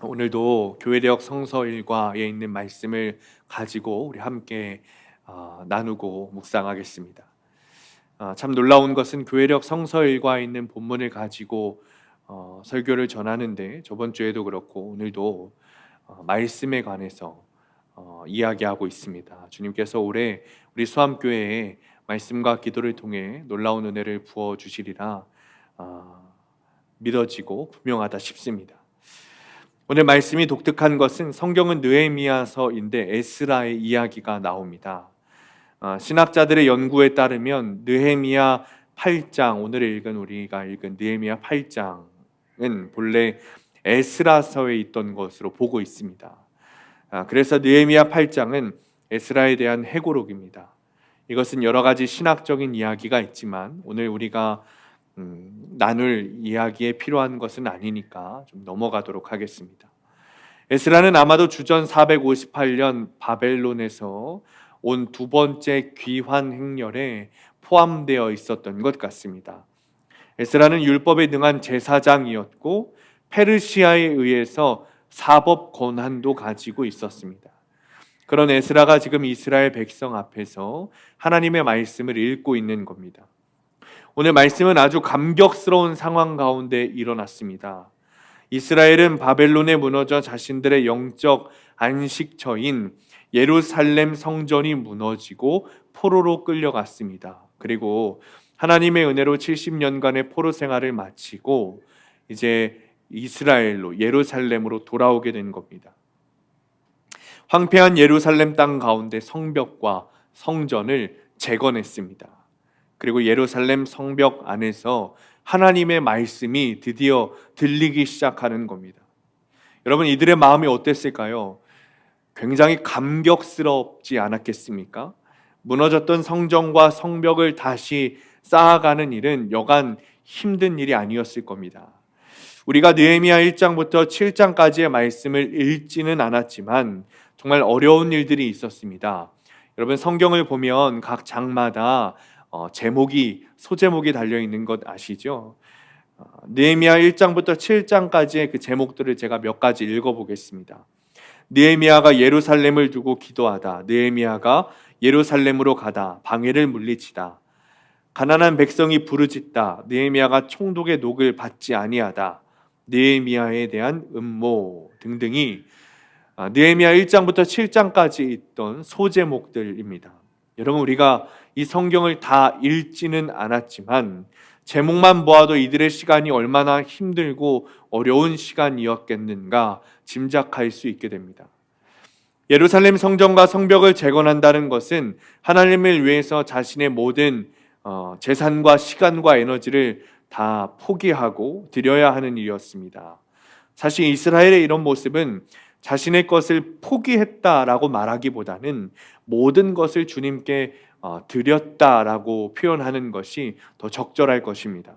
오늘도 교회력 성서 일과에 있는 말씀을 가지고 우리 함께 나누고 묵상하겠습니다. 참 놀라운 것은 교회력 성서 일과에 있는 본문을 가지고 설교를 전하는데 저번 주에도 그렇고 오늘도 말씀에 관해서 이야기하고 있습니다. 주님께서 올해 우리 수암교회에 말씀과 기도를 통해 놀라운 은혜를 부어 주시리라 믿어지고 분명하다 싶습니다. 오늘 말씀이 독특한 것은 성경은 느헤미야서인데 에스라의 이야기가 나옵니다. 신학자들의 연구에 따르면 느헤미야 8장, 우리가 읽은 느헤미야 8장은 본래 에스라서에 있던 것으로 보고 있습니다. 그래서 느헤미야 8장은 에스라에 대한 회고록입니다. 이것은 여러 가지 신학적인 이야기가 있지만 오늘 우리가 나눌 이야기에 필요한 것은 아니니까 좀 넘어가도록 하겠습니다. 에스라는 아마도 주전 458년 바벨론에서 온 두 번째 귀환 행렬에 포함되어 있었던 것 같습니다. 에스라는 율법에 능한 제사장이었고 페르시아에 의해서 사법 권한도 가지고 있었습니다. 그런 에스라가 지금 이스라엘 백성 앞에서 하나님의 말씀을 읽고 있는 겁니다. 오늘 말씀은 아주 감격스러운 상황 가운데 일어났습니다. 이스라엘은 바벨론에 무너져 자신들의 영적 안식처인 예루살렘 성전이 무너지고 포로로 끌려갔습니다. 그리고 하나님의 은혜로 70년간의 포로 생활을 마치고 이제 이스라엘로 예루살렘으로 돌아오게 된 겁니다. 황폐한 예루살렘 땅 가운데 성벽과 성전을 재건했습니다. 그리고 예루살렘 성벽 안에서 하나님의 말씀이 드디어 들리기 시작하는 겁니다. 여러분, 이들의 마음이 어땠을까요? 굉장히 감격스럽지 않았겠습니까? 무너졌던 성전과 성벽을 다시 쌓아가는 일은 여간 힘든 일이 아니었을 겁니다. 우리가 느헤미야 1장부터 7장까지의 말씀을 읽지는 않았지만 정말 어려운 일들이 있었습니다. 여러분, 성경을 보면 각 장마다 소제목이 달려있는 것 아시죠? 느헤미야 1장부터 7장까지의 그 제목들을 제가 몇 가지 읽어보겠습니다. 느헤미야가 예루살렘을 두고 기도하다. 느헤미야가 예루살렘으로 가다. 방해를 물리치다. 가난한 백성이 부르짖다. 느헤미야가 총독의 녹을 받지 아니하다. 느헤미야에 대한 음모 등등이 느헤미야 1장부터 7장까지 있던 소제목들입니다. 여러분, 우리가 이 성경을 다 읽지는 않았지만 제목만 보아도 이들의 시간이 얼마나 힘들고 어려운 시간이었겠는가 짐작할 수 있게 됩니다. 예루살렘 성전과 성벽을 재건한다는 것은 하나님을 위해서 자신의 모든 재산과 시간과 에너지를 다 포기하고 드려야 하는 일이었습니다. 사실 이스라엘의 이런 모습은 자신의 것을 포기했다라고 말하기보다는 모든 것을 주님께 드렸다라고 표현하는 것이 더 적절할 것입니다.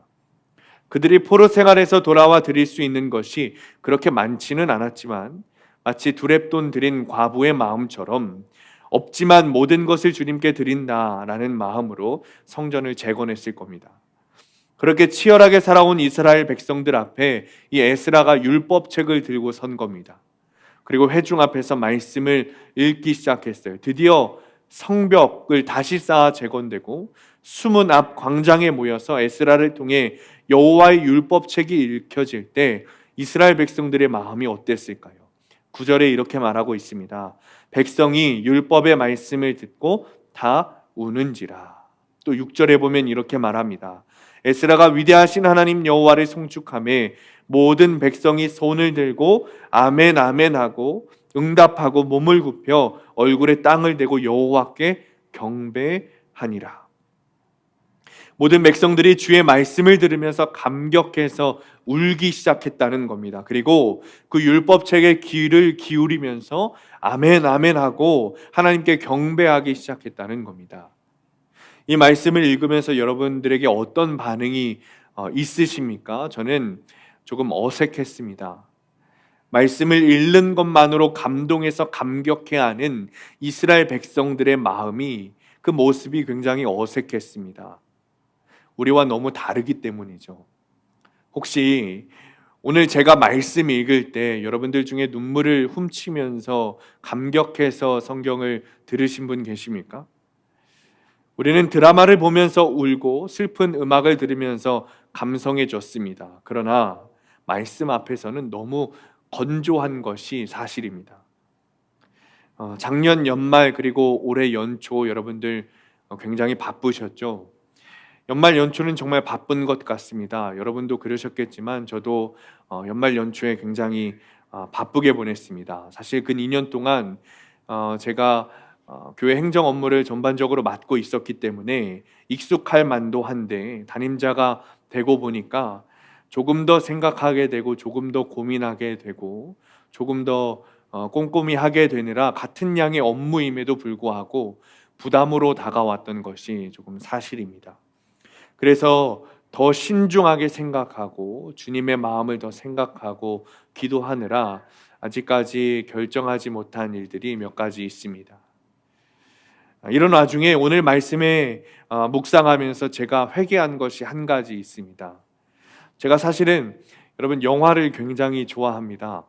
그들이 포로 생활에서 돌아와 드릴 수 있는 것이 그렇게 많지는 않았지만 마치 두렙돈 드린 과부의 마음처럼 없지만 모든 것을 주님께 드린다라는 마음으로 성전을 재건했을 겁니다. 그렇게 치열하게 살아온 이스라엘 백성들 앞에 이 에스라가 율법책을 들고 선 겁니다. 그리고 회중 앞에서 말씀을 읽기 시작했어요. 드디어 성벽을 다시 쌓아 재건되고 수문 앞 광장에 모여서 에스라를 통해 여호와의 율법책이 읽혀질 때 이스라엘 백성들의 마음이 어땠을까요? 9절에 이렇게 말하고 있습니다. 백성이 율법의 말씀을 듣고 다 우는지라. 또 6절에 보면 이렇게 말합니다. 에스라가 위대하신 하나님 여호와를 송축하며 모든 백성이 손을 들고 아멘 아멘 하고 응답하고 몸을 굽혀 얼굴에 땅을 대고 여호와께 경배하니라. 모든 백성들이 주의 말씀을 들으면서 감격해서 울기 시작했다는 겁니다. 그리고 그 율법책에 귀를 기울이면서 아멘 아멘 하고 하나님께 경배하기 시작했다는 겁니다. 이 말씀을 읽으면서 여러분들에게 어떤 반응이 있으십니까? 저는 조금 어색했습니다. 말씀을 읽는 것만으로 감동해서 감격해하는 이스라엘 백성들의 마음이, 그 모습이 굉장히 어색했습니다. 우리와 너무 다르기 때문이죠. 혹시 오늘 제가 말씀 읽을 때 여러분들 중에 눈물을 훔치면서 감격해서 성경을 들으신 분 계십니까? 우리는 드라마를 보면서 울고 슬픈 음악을 들으면서 감성해졌습니다. 그러나 말씀 앞에서는 너무 건조한 것이 사실입니다. 작년 연말 그리고 올해 연초 여러분들 굉장히 바쁘셨죠? 연말 연초는 정말 바쁜 것 같습니다. 여러분도 그러셨겠지만 저도 연말 연초에 굉장히 바쁘게 보냈습니다. 사실 그 2년 동안 제가 교회 행정 업무를 전반적으로 맡고 있었기 때문에 익숙할 만도 한데 담임자가 되고 보니까 조금 더 생각하게 되고 조금 더 고민하게 되고 조금 더 꼼꼼히 하게 되느라 같은 양의 업무임에도 불구하고 부담으로 다가왔던 것이 조금 사실입니다. 그래서 더 신중하게 생각하고 주님의 마음을 더 생각하고 기도하느라 아직까지 결정하지 못한 일들이 몇 가지 있습니다. 이런 와중에 오늘 말씀에 묵상하면서 제가 회개한 것이 한 가지 있습니다. 제가 사실은 여러분 영화를 굉장히 좋아합니다.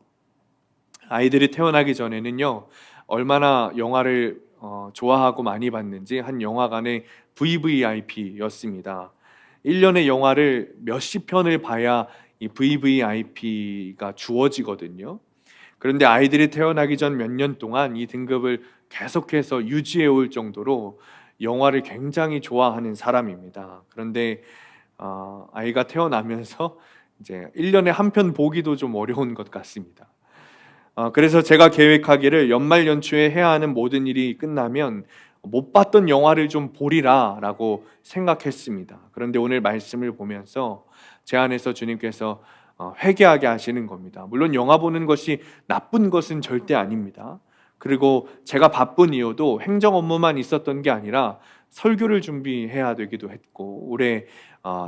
아이들이 태어나기 전에는요 얼마나 영화를 좋아하고 많이 봤는지 한 영화관의 VVIP였습니다. 1년에 영화를 몇십 편을 봐야 이 VVIP가 주어지거든요. 그런데 아이들이 태어나기 전 몇 년 동안 이 등급을 계속해서 유지해 올 정도로 영화를 굉장히 좋아하는 사람입니다. 그런데 아이가 태어나면서 이제 1년에 한 편 보기도 좀 어려운 것 같습니다. 그래서 제가 계획하기를 연말 연초에 해야 하는 모든 일이 끝나면 못 봤던 영화를 좀 보리라 라고 생각했습니다. 그런데 오늘 말씀을 보면서 제 안에서 주님께서 회개하게 하시는 겁니다. 물론 영화 보는 것이 나쁜 것은 절대 아닙니다. 그리고 제가 바쁜 이유도 행정 업무만 있었던 게 아니라 설교를 준비해야 되기도 했고 올해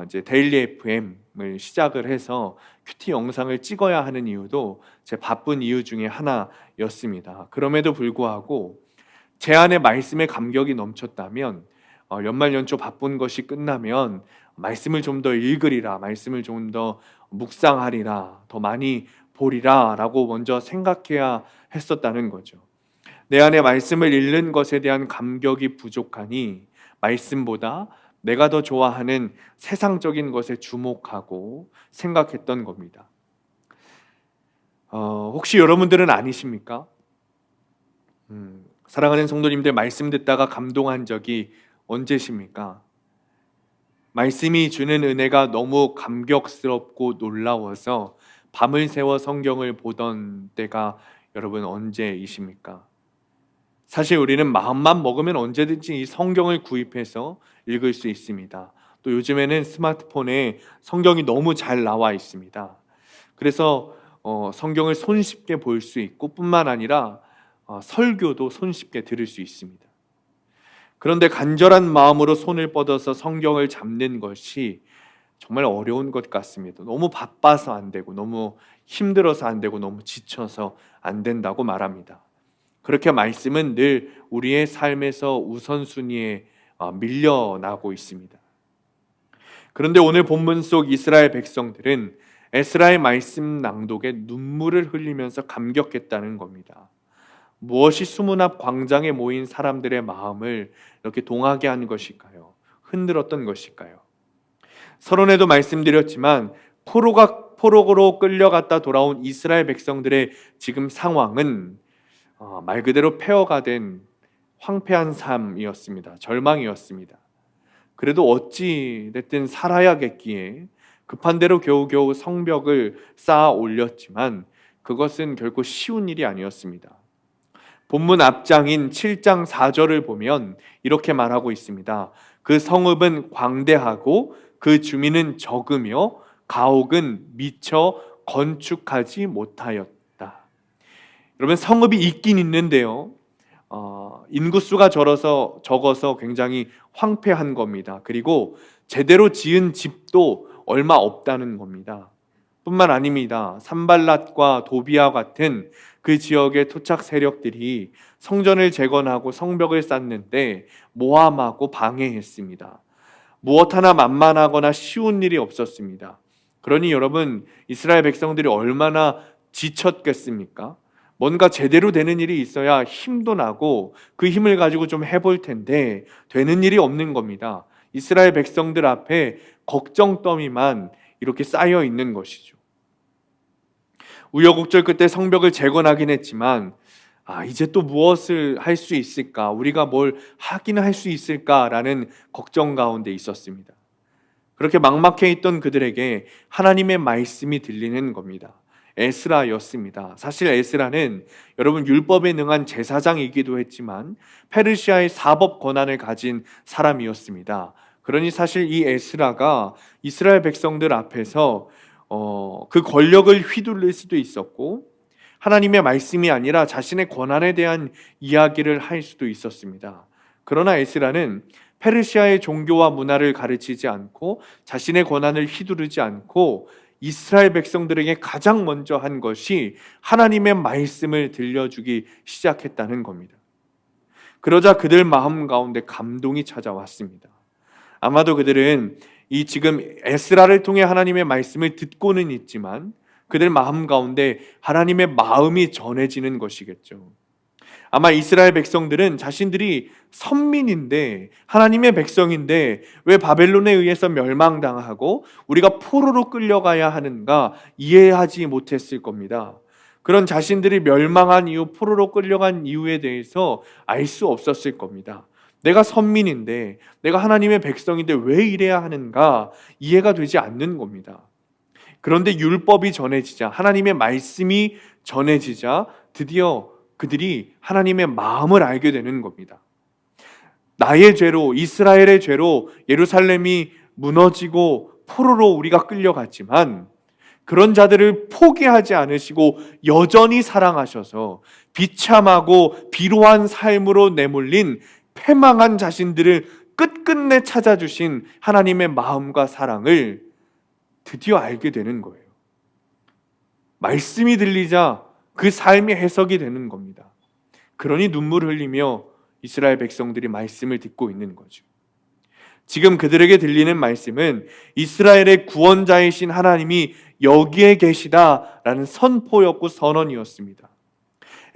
이제 데일리 FM을 시작을 해서 큐티 영상을 찍어야 하는 이유도 제 바쁜 이유 중에 하나였습니다. 그럼에도 불구하고 제 안에 말씀에 감격이 넘쳤다면 연말 연초 바쁜 것이 끝나면 말씀을 좀 더 읽으리라, 말씀을 좀 더 묵상하리라, 더 많이 보리라 라고 먼저 생각해야 했었다는 거죠. 내 안에 말씀을 읽는 것에 대한 감격이 부족하니 말씀보다 내가 더 좋아하는 세상적인 것에 주목하고 생각했던 겁니다. 혹시 여러분들은 아니십니까? 사랑하는 성도님들, 말씀 듣다가 감동한 적이 언제십니까? 말씀이 주는 은혜가 너무 감격스럽고 놀라워서 밤을 새워 성경을 보던 때가 여러분 언제이십니까? 사실 우리는 마음만 먹으면 언제든지 이 성경을 구입해서 읽을 수 있습니다. 또 요즘에는 스마트폰에 성경이 너무 잘 나와 있습니다. 그래서 성경을 손쉽게 볼 수 있고 뿐만 아니라 설교도 손쉽게 들을 수 있습니다. 그런데 간절한 마음으로 손을 뻗어서 성경을 잡는 것이 정말 어려운 것 같습니다. 너무 바빠서 안 되고 너무 힘들어서 안 되고 너무 지쳐서 안 된다고 말합니다. 그렇게 말씀은 늘 우리의 삶에서 우선순위에 밀려나고 있습니다. 그런데 오늘 본문 속 이스라엘 백성들은 에스라의 말씀 낭독에 눈물을 흘리면서 감격했다는 겁니다. 무엇이 수문 앞 광장에 모인 사람들의 마음을 이렇게 동하게 한 것일까요? 흔들었던 것일까요? 서론에도 말씀드렸지만 포로로 끌려갔다 돌아온 이스라엘 백성들의 지금 상황은 말 그대로 폐허가 된 황폐한 삶이었습니다. 절망이었습니다. 그래도 어찌 됐든 살아야겠기에 급한 대로 겨우겨우 성벽을 쌓아 올렸지만 그것은 결코 쉬운 일이 아니었습니다. 본문 앞장인 7장 4절을 보면 이렇게 말하고 있습니다. 그 성읍은 광대하고 그 주민은 적으며 가옥은 미처 건축하지 못하였다. 여러분, 성읍이 있긴 있는데요, 인구수가 적어서 굉장히 황폐한 겁니다. 그리고 제대로 지은 집도 얼마 없다는 겁니다. 뿐만 아닙니다. 산발랏과 도비아 같은 그 지역의 토착 세력들이 성전을 재건하고 성벽을 쌓는데 모함하고 방해했습니다. 무엇 하나 만만하거나 쉬운 일이 없었습니다. 그러니 여러분, 이스라엘 백성들이 얼마나 지쳤겠습니까? 뭔가 제대로 되는 일이 있어야 힘도 나고 그 힘을 가지고 좀 해볼 텐데 되는 일이 없는 겁니다. 이스라엘 백성들 앞에 걱정 더미만 이렇게 쌓여 있는 것이죠. 우여곡절 끝에 성벽을 재건하긴 했지만 이제 또 무엇을 할 수 있을까? 우리가 뭘 하기는 할 수 있을까라는 걱정 가운데 있었습니다. 그렇게 막막해 있던 그들에게 하나님의 말씀이 들리는 겁니다. 에스라였습니다. 사실 에스라는 여러분 율법에 능한 제사장이기도 했지만 페르시아의 사법 권한을 가진 사람이었습니다. 그러니 사실 이 에스라가 이스라엘 백성들 앞에서 그 권력을 휘둘릴 수도 있었고 하나님의 말씀이 아니라 자신의 권한에 대한 이야기를 할 수도 있었습니다. 그러나 에스라는 페르시아의 종교와 문화를 가르치지 않고 자신의 권한을 휘두르지 않고 이스라엘 백성들에게 가장 먼저 한 것이 하나님의 말씀을 들려주기 시작했다는 겁니다. 그러자 그들 마음 가운데 감동이 찾아왔습니다. 아마도 그들은 이 지금 에스라를 통해 하나님의 말씀을 듣고는 있지만 그들 마음 가운데 하나님의 마음이 전해지는 것이겠죠. 아마 이스라엘 백성들은 자신들이 선민인데 하나님의 백성인데 왜 바벨론에 의해서 멸망당하고 우리가 포로로 끌려가야 하는가 이해하지 못했을 겁니다. 그런 자신들이 멸망한 이유, 포로로 끌려간 이유에 대해서 알 수 없었을 겁니다. 내가 선민인데 내가 하나님의 백성인데 왜 이래야 하는가 이해가 되지 않는 겁니다. 그런데 율법이 전해지자, 하나님의 말씀이 전해지자 드디어 그들이 하나님의 마음을 알게 되는 겁니다. 나의 죄로, 이스라엘의 죄로 예루살렘이 무너지고 포로로 우리가 끌려갔지만 그런 자들을 포기하지 않으시고 여전히 사랑하셔서 비참하고 비루한 삶으로 내몰린 패망한 자신들을 끝끝내 찾아주신 하나님의 마음과 사랑을 드디어 알게 되는 거예요. 말씀이 들리자 그 삶이 해석이 되는 겁니다. 그러니 눈물을 흘리며 이스라엘 백성들이 말씀을 듣고 있는 거죠. 지금 그들에게 들리는 말씀은 이스라엘의 구원자이신 하나님이 여기에 계시다라는 선포였고 선언이었습니다.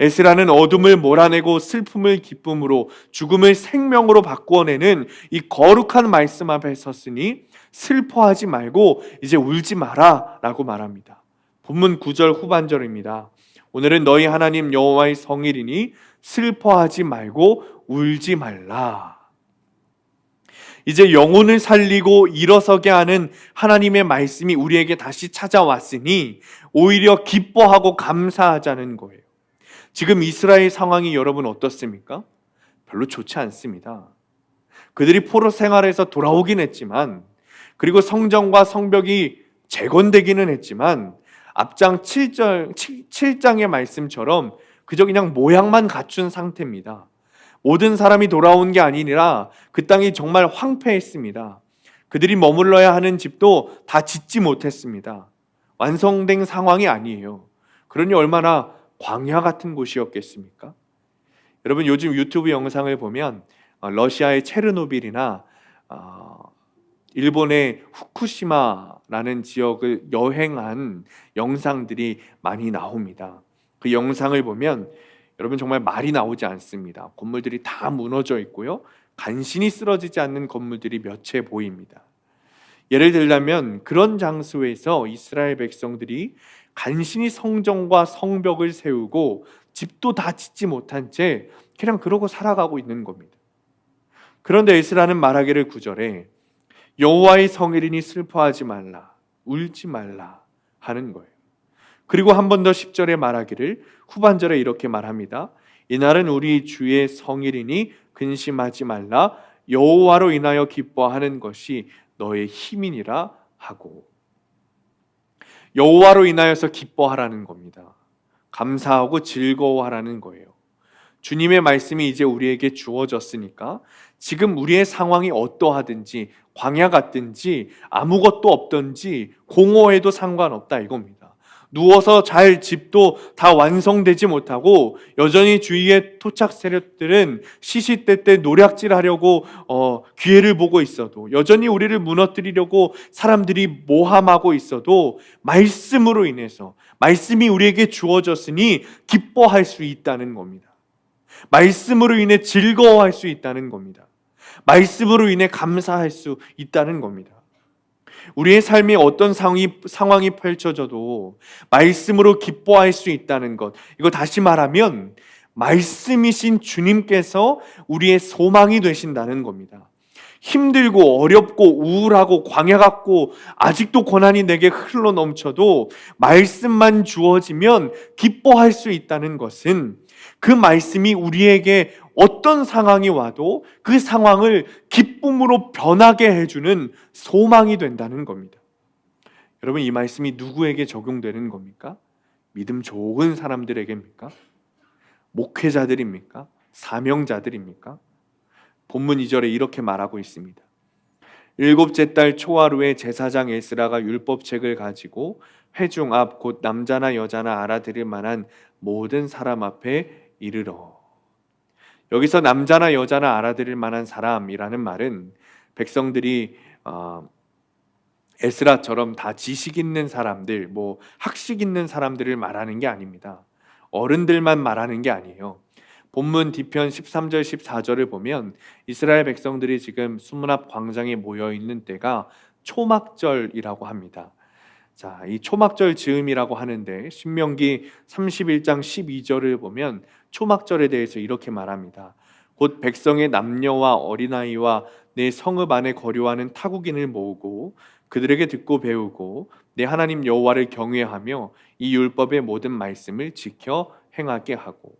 에스라는 어둠을 몰아내고 슬픔을 기쁨으로 죽음을 생명으로 바꾸어내는 이 거룩한 말씀 앞에 섰으니 슬퍼하지 말고 이제 울지 마라 라고 말합니다. 본문 9절 후반절입니다. 오늘은 너희 하나님 여호와의 성일이니 슬퍼하지 말고 울지 말라. 이제 영혼을 살리고 일어서게 하는 하나님의 말씀이 우리에게 다시 찾아왔으니 오히려 기뻐하고 감사하자는 거예요. 지금 이스라엘 상황이 여러분 어떻습니까? 별로 좋지 않습니다. 그들이 포로 생활에서 돌아오긴 했지만 그리고 성전과 성벽이 재건되기는 했지만 앞장 7장의 말씀처럼 그저 그냥 모양만 갖춘 상태입니다. 모든 사람이 돌아온 게 아니라 그 땅이 정말 황폐했습니다. 그들이 머물러야 하는 집도 다 짓지 못했습니다. 완성된 상황이 아니에요. 그러니 얼마나 광야 같은 곳이었겠습니까? 여러분 요즘 유튜브 영상을 보면 러시아의 체르노빌이나 일본의 후쿠시마라는 지역을 여행한 영상들이 많이 나옵니다. 그 영상을 보면 여러분 정말 말이 나오지 않습니다. 건물들이 다 무너져 있고요. 간신히 쓰러지지 않는 건물들이 몇 채 보입니다. 예를 들자면 그런 장소에서 이스라엘 백성들이 간신히 성전과 성벽을 세우고 집도 다 짓지 못한 채 그냥 그러고 살아가고 있는 겁니다. 그런데 에스라는 말하기를 9절에 여호와의 성일이니 슬퍼하지 말라, 울지 말라 하는 거예요. 그리고 한 번 더 10절에 말하기를 후반절에 이렇게 말합니다. 이날은 우리 주의 성일이니 근심하지 말라, 여호와로 인하여 기뻐하는 것이 너의 힘이니라 하고. 여호와로 인하여서 기뻐하라는 겁니다. 감사하고 즐거워하라는 거예요. 주님의 말씀이 이제 우리에게 주어졌으니까 지금 우리의 상황이 어떠하든지 광야 같든지 아무것도 없든지 공허해도 상관없다 이겁니다. 누워서 잘 집도 다 완성되지 못하고 여전히 주위의 토착 세력들은 시시때때 노략질하려고 기회를 보고 있어도, 여전히 우리를 무너뜨리려고 사람들이 모함하고 있어도 말씀으로 인해서, 말씀이 우리에게 주어졌으니 기뻐할 수 있다는 겁니다. 말씀으로 인해 즐거워할 수 있다는 겁니다. 말씀으로 인해 감사할 수 있다는 겁니다. 우리의 삶에 어떤 상황이 펼쳐져도 말씀으로 기뻐할 수 있다는 것, 이거 다시 말하면 말씀이신 주님께서 우리의 소망이 되신다는 겁니다. 힘들고 어렵고 우울하고 광야 같고 아직도 고난이 내게 흘러 넘쳐도 말씀만 주어지면 기뻐할 수 있다는 것은, 그 말씀이 우리에게 어떤 상황이 와도 그 상황을 기쁨으로 변하게 해주는 소망이 된다는 겁니다. 여러분, 이 말씀이 누구에게 적용되는 겁니까? 믿음 좋은 사람들에게입니까? 목회자들입니까? 사명자들입니까? 본문 2절에 이렇게 말하고 있습니다. 일곱째 달 초하루에 제사장 에스라가 율법책을 가지고 회중 앞 곧 남자나 여자나 알아들을 만한 모든 사람 앞에 이르러. 여기서 남자나 여자나 알아들을 만한 사람이라는 말은 백성들이 에스라처럼 다 지식 있는 사람들, 학식 있는 사람들을 말하는 게 아닙니다. 어른들만 말하는 게 아니에요. 본문 뒤편 13절 14절을 보면 이스라엘 백성들이 지금 수문 앞 광장에 모여 있는 때가 초막절이라고 합니다. 자, 이 초막절 즈음이라고 하는데 신명기 31장 12절을 보면 초막절에 대해서 이렇게 말합니다. 곧 백성의 남녀와 어린아이와 내 성읍 안에 거류하는 타국인을 모으고 그들에게 듣고 배우고 내 하나님 여호와를 경외하며 이 율법의 모든 말씀을 지켜 행하게 하고.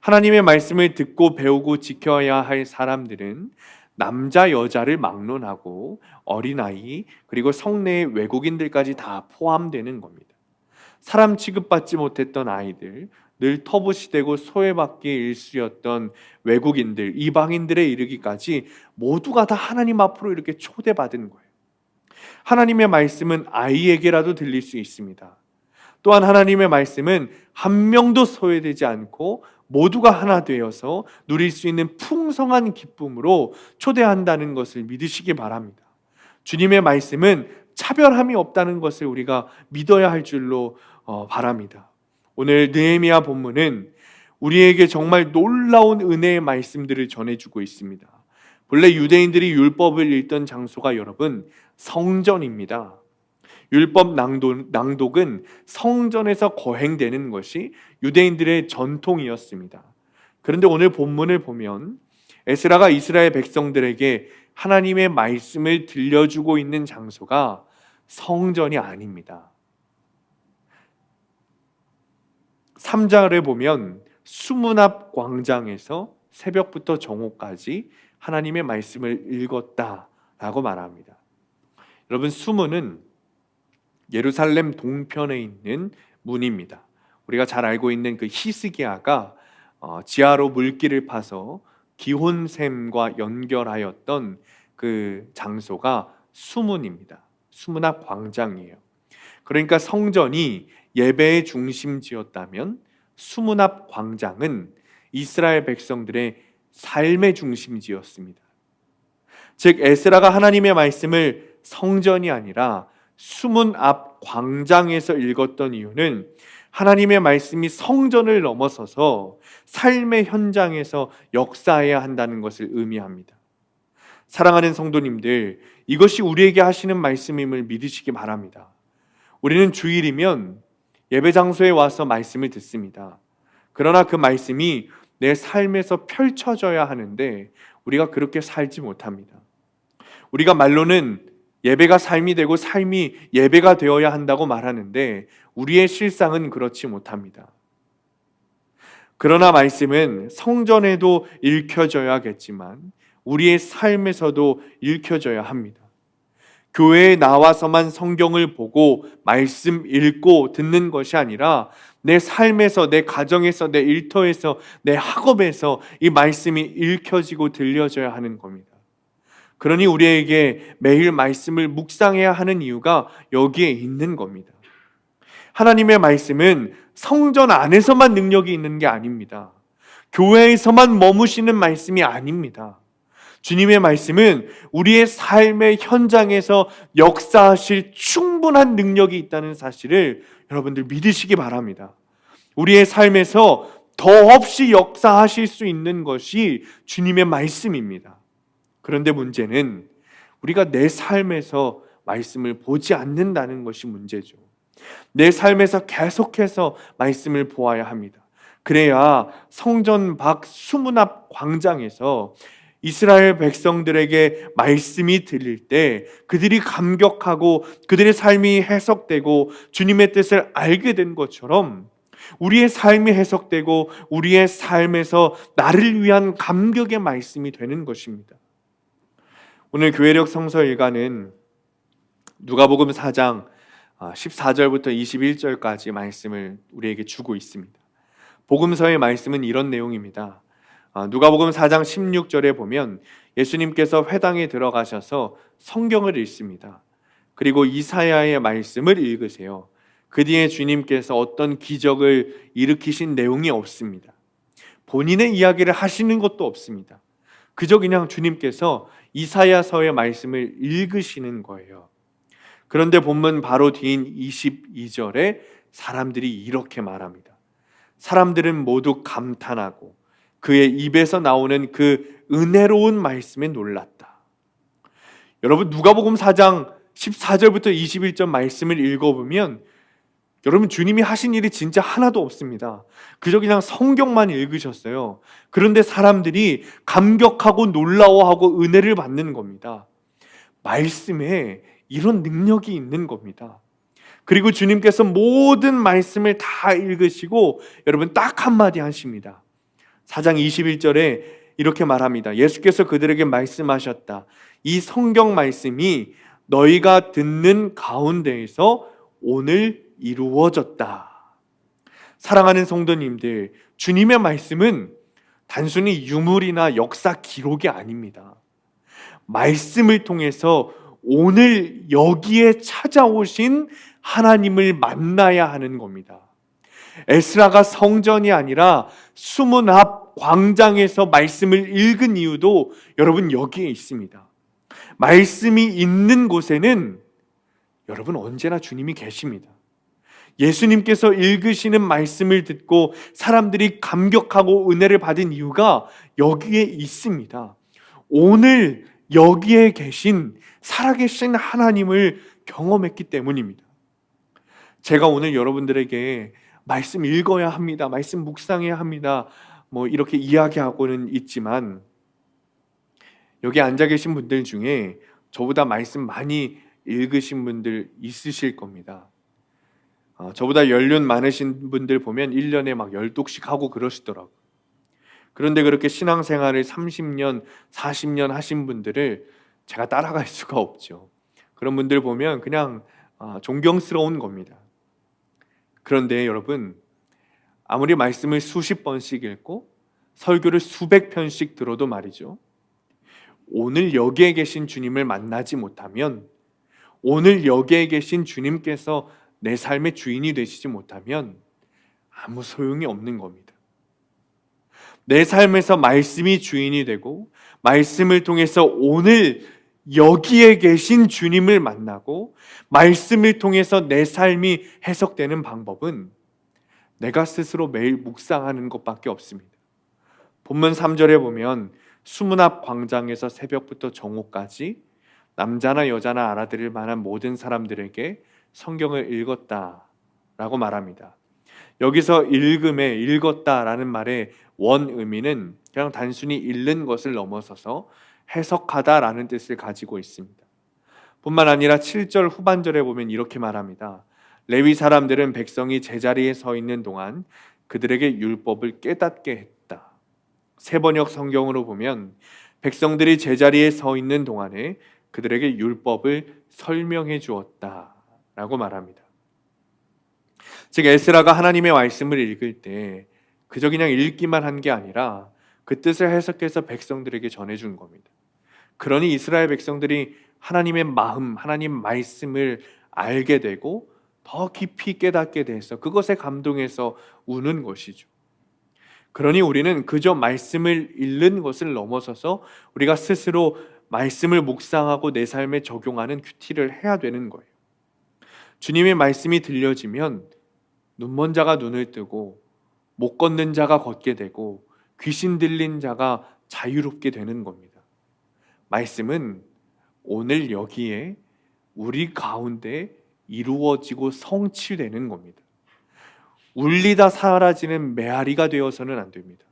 하나님의 말씀을 듣고 배우고 지켜야 할 사람들은 남자 여자를 막론하고 어린아이 그리고 성내의 외국인들까지 다 포함되는 겁니다. 사람 취급받지 못했던 아이들, 늘 터부시되고 소외받기의 일수였던 외국인들, 이방인들에 이르기까지 모두가 다 하나님 앞으로 이렇게 초대받은 거예요. 하나님의 말씀은 아이에게라도 들릴 수 있습니다. 또한 하나님의 말씀은 한 명도 소외되지 않고 모두가 하나 되어서 누릴 수 있는 풍성한 기쁨으로 초대한다는 것을 믿으시기 바랍니다. 주님의 말씀은 차별함이 없다는 것을 우리가 믿어야 할 줄로 바랍니다. 오늘 느헤미야 본문은 우리에게 정말 놀라운 은혜의 말씀들을 전해주고 있습니다. 본래 유대인들이 율법을 읽던 장소가 여러분 성전입니다. 율법 낭독은 성전에서 거행되는 것이 유대인들의 전통이었습니다. 그런데 오늘 본문을 보면 에스라가 이스라엘 백성들에게 하나님의 말씀을 들려주고 있는 장소가 성전이 아닙니다. 3절에 보면 수문 앞 광장에서 새벽부터 정오까지 하나님의 말씀을 읽었다라고 말합니다. 여러분, 수문은 예루살렘 동편에 있는 문입니다. 우리가 잘 알고 있는 그 히스기야가 지하로 물길을 파서 기혼샘과 연결하였던 그 장소가 수문입니다. 수문 앞 광장이에요. 그러니까 성전이 예배의 중심지였다면 수문 앞 광장은 이스라엘 백성들의 삶의 중심지였습니다. 즉 에스라가 하나님의 말씀을 성전이 아니라 수문 앞 광장에서 읽었던 이유는 하나님의 말씀이 성전을 넘어서서 삶의 현장에서 역사해야 한다는 것을 의미합니다. 사랑하는 성도님들, 이것이 우리에게 하시는 말씀임을 믿으시기 바랍니다. 우리는 주일이면 예배 장소에 와서 말씀을 듣습니다. 그러나 그 말씀이 내 삶에서 펼쳐져야 하는데 우리가 그렇게 살지 못합니다. 우리가 말로는 예배가 삶이 되고 삶이 예배가 되어야 한다고 말하는데 우리의 실상은 그렇지 못합니다. 그러나 말씀은 성전에도 읽혀져야겠지만 우리의 삶에서도 읽혀져야 합니다. 교회에 나와서만 성경을 보고 말씀 읽고 듣는 것이 아니라 내 삶에서, 내 가정에서, 내 일터에서, 내 학업에서 이 말씀이 읽혀지고 들려져야 하는 겁니다. 그러니 우리에게 매일 말씀을 묵상해야 하는 이유가 여기에 있는 겁니다. 하나님의 말씀은 성전 안에서만 능력이 있는 게 아닙니다. 교회에서만 머무시는 말씀이 아닙니다. 주님의 말씀은 우리의 삶의 현장에서 역사하실 충분한 능력이 있다는 사실을 여러분들 믿으시기 바랍니다. 우리의 삶에서 더없이 역사하실 수 있는 것이 주님의 말씀입니다. 그런데 문제는 우리가 내 삶에서 말씀을 보지 않는다는 것이 문제죠. 내 삶에서 계속해서 말씀을 보아야 합니다. 그래야 성전 밖 수문 앞 광장에서 이스라엘 백성들에게 말씀이 들릴 때 그들이 감격하고 그들의 삶이 해석되고 주님의 뜻을 알게 된 것처럼 우리의 삶이 해석되고 우리의 삶에서 나를 위한 감격의 말씀이 되는 것입니다. 오늘 교회력 성서 일과는 누가복음 4장 14절부터 21절까지 말씀을 우리에게 주고 있습니다. 복음서의 말씀은 이런 내용입니다. 누가복음 4장 16절에 보면 예수님께서 회당에 들어가셔서 성경을 읽습니다. 그리고 이사야의 말씀을 읽으세요. 그 뒤에 주님께서 어떤 기적을 일으키신 내용이 없습니다. 본인의 이야기를 하시는 것도 없습니다. 그저 그냥 주님께서 이사야서의 말씀을 읽으시는 거예요. 그런데 본문 바로 뒤인 22절에 사람들이 이렇게 말합니다. 사람들은 모두 감탄하고 그의 입에서 나오는 그 은혜로운 말씀에 놀랐다. 여러분 누가복음 4장 14절부터 21절 말씀을 읽어보면 여러분 주님이 하신 일이 진짜 하나도 없습니다. 그저 그냥 성경만 읽으셨어요. 그런데 사람들이 감격하고 놀라워하고 은혜를 받는 겁니다. 말씀에 이런 능력이 있는 겁니다. 그리고 주님께서 모든 말씀을 다 읽으시고 여러분 딱 한마디 하십니다. 4장 21절에 이렇게 말합니다. 예수께서 그들에게 말씀하셨다. 이 성경 말씀이 너희가 듣는 가운데에서 오늘 이루어졌다. 사랑하는 성도님들, 주님의 말씀은 단순히 유물이나 역사 기록이 아닙니다. 말씀을 통해서 오늘 여기에 찾아오신 하나님을 만나야 하는 겁니다. 에스라가 성전이 아니라 수문 앞 광장에서 말씀을 읽은 이유도 여러분 여기에 있습니다. 말씀이 있는 곳에는 여러분 언제나 주님이 계십니다. 예수님께서 읽으시는 말씀을 듣고 사람들이 감격하고 은혜를 받은 이유가 여기에 있습니다. 오늘 여기에 계신 살아계신 하나님을 경험했기 때문입니다. 제가 오늘 여러분들에게 말씀 읽어야 합니다. 말씀 묵상해야 합니다. 이렇게 이야기하고는 있지만 여기 앉아 계신 분들 중에 저보다 말씀 많이 읽으신 분들 있으실 겁니다. 저보다 연륜 많으신 분들 보면 1년에 막 10독씩 하고 그러시더라고요. 그런데 그렇게 신앙생활을 30년, 40년 하신 분들을 제가 따라갈 수가 없죠. 그런 분들 보면 그냥 존경스러운 겁니다. 그런데 여러분, 아무리 말씀을 수십 번씩 읽고 설교를 수백 편씩 들어도 말이죠. 오늘 여기에 계신 주님을 만나지 못하면, 오늘 여기에 계신 주님께서 내 삶의 주인이 되시지 못하면 아무 소용이 없는 겁니다. 내 삶에서 말씀이 주인이 되고 말씀을 통해서 오늘 여기에 계신 주님을 만나고 말씀을 통해서 내 삶이 해석되는 방법은 내가 스스로 매일 묵상하는 것밖에 없습니다. 본문 3절에 보면 수문 앞 광장에서 새벽부터 정오까지 남자나 여자나 알아들을 만한 모든 사람들에게 성경을 읽었다라고 말합니다. 여기서 읽었다라는 말의 원 의미는 그냥 단순히 읽는 것을 넘어서서 해석하다라는 뜻을 가지고 있습니다. 뿐만 아니라 7절 후반절에 보면 이렇게 말합니다. 레위 사람들은 백성이 제자리에 서 있는 동안 그들에게 율법을 깨닫게 했다. 새번역 성경으로 보면 백성들이 제자리에 서 있는 동안에 그들에게 율법을 설명해 주었다라고 말합니다. 즉 에스라가 하나님의 말씀을 읽을 때 그저 그냥 읽기만 한 게 아니라 그 뜻을 해석해서 백성들에게 전해준 겁니다. 그러니 이스라엘 백성들이 하나님의 마음, 하나님 말씀을 알게 되고 더 깊이 깨닫게 돼서 그것에 감동해서 우는 것이죠. 그러니 우리는 그저 말씀을 읽는 것을 넘어서서 우리가 스스로 말씀을 묵상하고 내 삶에 적용하는 큐티를 해야 되는 거예요. 주님의 말씀이 들려지면 눈먼 자가 눈을 뜨고 못 걷는 자가 걷게 되고 귀신 들린 자가 자유롭게 되는 겁니다. 말씀은 오늘 여기에 우리 가운데 이루어지고 성취되는 겁니다. 울리다 사라지는 메아리가 되어서는 안 됩니다.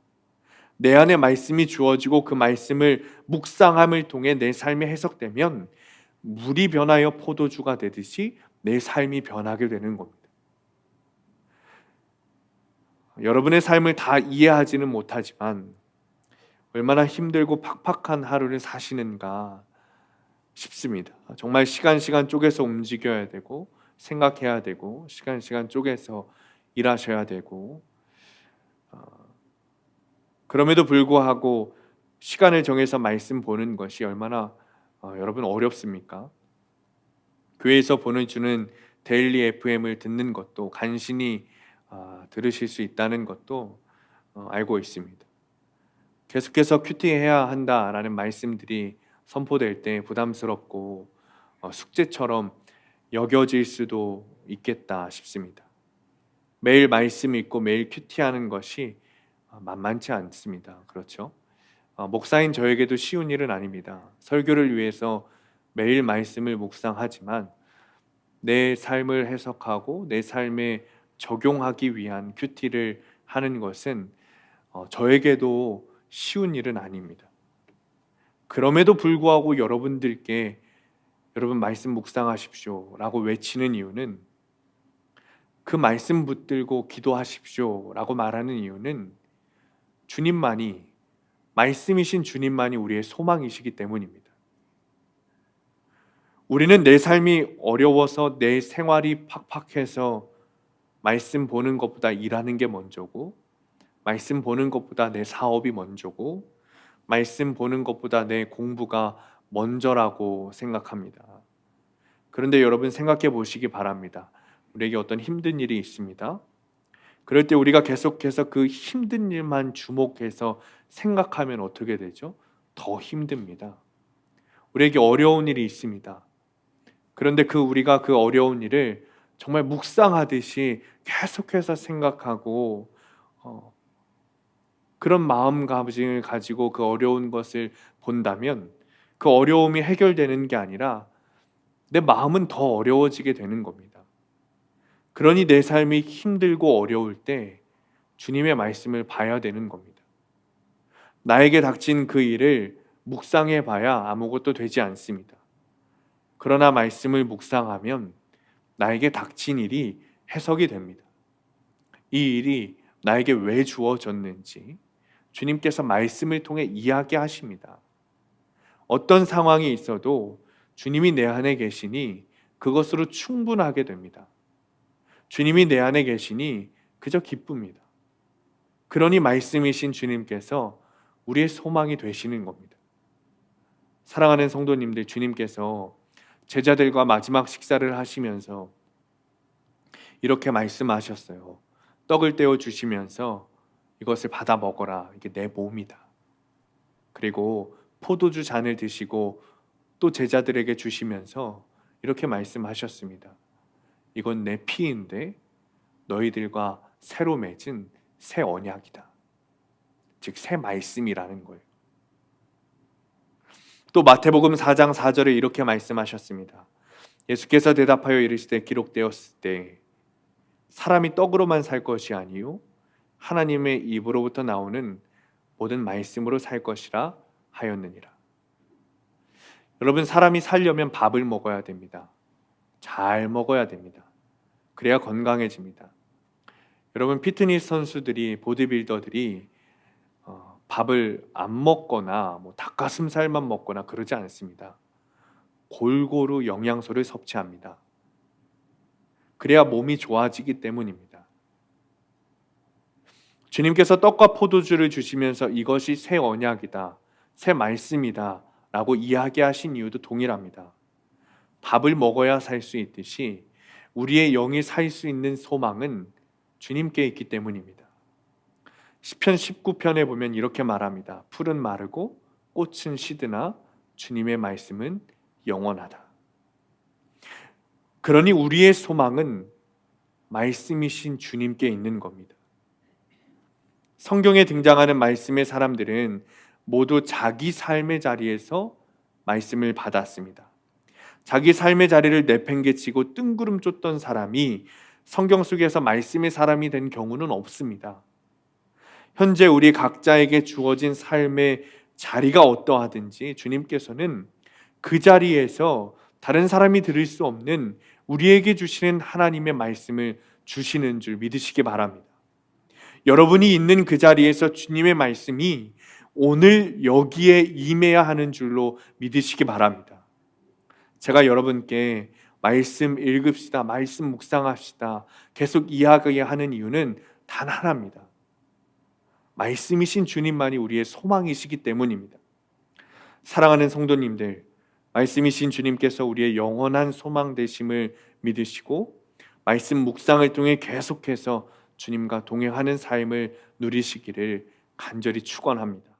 내 안에 말씀이 주어지고 그 말씀을 묵상함을 통해 내 삶이 해석되면 물이 변하여 포도주가 되듯이 내 삶이 변하게 되는 겁니다. 여러분의 삶을 다 이해하지는 못하지만 얼마나 힘들고 팍팍한 하루를 사시는가 싶습니다. 정말 시간 쪼개서 움직여야 되고 생각해야 되고 시간 쪼개서 일하셔야 되고 그럼에도 불구하고 시간을 정해서 말씀 보는 것이 얼마나 여러분 어렵습니까? 교회에서 보내주는 데일리 FM을 듣는 것도 간신히 들으실 수 있다는 것도 알고 있습니다. 계속해서 큐티해야 한다라는 말씀들이 선포될 때 부담스럽고 숙제처럼 여겨질 수도 있겠다 싶습니다. 매일 말씀 읽고 매일 큐티하는 것이 만만치 않습니다. 그렇죠? 목사인 저에게도 쉬운 일은 아닙니다. 설교를 위해서 매일 말씀을 묵상하지만 내 삶을 해석하고 내 삶에 적용하기 위한 큐티를 하는 것은 저에게도 쉬운 일은 아닙니다. 그럼에도 불구하고 여러분들께 여러분 말씀 묵상하십시오 라고 외치는 이유는 그 말씀 붙들고 기도하십시오 라고 말하는 이유는 주님만이 말씀이신 주님만이 우리의 소망이시기 때문입니다. 우리는 내 삶이 어려워서 내 생활이 팍팍해서 말씀 보는 것보다 일하는 게 먼저고 말씀 보는 것보다 내 사업이 먼저고 말씀 보는 것보다 내 공부가 먼저라고 생각합니다. 그런데 여러분 생각해 보시기 바랍니다. 우리에게 어떤 힘든 일이 있습니다. 그럴 때 우리가 계속해서 그 힘든 일만 주목해서 생각하면 어떻게 되죠? 더 힘듭니다. 우리에게 어려운 일이 있습니다. 그런데 우리가 그 어려운 일을 정말 묵상하듯이 계속해서 생각하고 그런 마음가짐을 가지고 그 어려운 것을 본다면 그 어려움이 해결되는 게 아니라 내 마음은 더 어려워지게 되는 겁니다. 그러니 내 삶이 힘들고 어려울 때 주님의 말씀을 봐야 되는 겁니다. 나에게 닥친 그 일을 묵상해 봐야 아무것도 되지 않습니다. 그러나 말씀을 묵상하면 나에게 닥친 일이 해석이 됩니다. 이 일이 나에게 왜 주어졌는지 주님께서 말씀을 통해 이야기하십니다. 어떤 상황이 있어도 주님이 내 안에 계시니 그것으로 충분하게 됩니다. 주님이 내 안에 계시니 그저 기쁩니다. 그러니 말씀이신 주님께서 우리의 소망이 되시는 겁니다. 사랑하는 성도님들, 주님께서 제자들과 마지막 식사를 하시면서 이렇게 말씀하셨어요. 떡을 떼어 주시면서 이것을 받아 먹어라. 이게 내 몸이다. 그리고 포도주 잔을 드시고 또 제자들에게 주시면서 이렇게 말씀하셨습니다. 이건 내 피인데 너희들과 새로 맺은 새 언약이다. 즉 새 말씀이라는 거예요. 또 마태복음 4장 4절에 이렇게 말씀하셨습니다. 예수께서 대답하여 이르시되 기록되었을 때 사람이 떡으로만 살 것이 아니요 하나님의 입으로부터 나오는 모든 말씀으로 살 것이라 하였느니라. 여러분, 사람이 살려면 밥을 먹어야 됩니다. 잘 먹어야 됩니다. 그래야 건강해집니다. 여러분, 피트니스 선수들이, 보디빌더들이 밥을 안 먹거나 닭가슴살만 먹거나 그러지 않습니다. 골고루 영양소를 섭취합니다. 그래야 몸이 좋아지기 때문입니다. 주님께서 떡과 포도주를 주시면서 이것이 새 언약이다, 새 말씀이다 라고 이야기하신 이유도 동일합니다. 밥을 먹어야 살 수 있듯이 우리의 영이 살 수 있는 소망은 주님께 있기 때문입니다. 시편 19편에 보면 이렇게 말합니다. 풀은 마르고 꽃은 시드나 주님의 말씀은 영원하다. 그러니 우리의 소망은 말씀이신 주님께 있는 겁니다. 성경에 등장하는 말씀의 사람들은 모두 자기 삶의 자리에서 말씀을 받았습니다. 자기 삶의 자리를 내팽개치고 뜬구름 쫓던 사람이 성경 속에서 말씀의 사람이 된 경우는 없습니다. 현재 우리 각자에게 주어진 삶의 자리가 어떠하든지 주님께서는 그 자리에서 다른 사람이 들을 수 없는 우리에게 주시는 하나님의 말씀을 주시는 줄 믿으시기 바랍니다. 여러분이 있는 그 자리에서 주님의 말씀이 오늘 여기에 임해야 하는 줄로 믿으시기 바랍니다. 제가 여러분께 말씀 읽읍시다, 말씀 묵상합시다 계속 이야기하는 이유는 단 하나입니다. 말씀이신 주님만이 우리의 소망이시기 때문입니다. 사랑하는 성도님들, 말씀이신 주님께서 우리의 영원한 소망 되심을 믿으시고 말씀 묵상을 통해 계속해서 주님과 동행하는 삶을 누리시기를 간절히 축원합니다.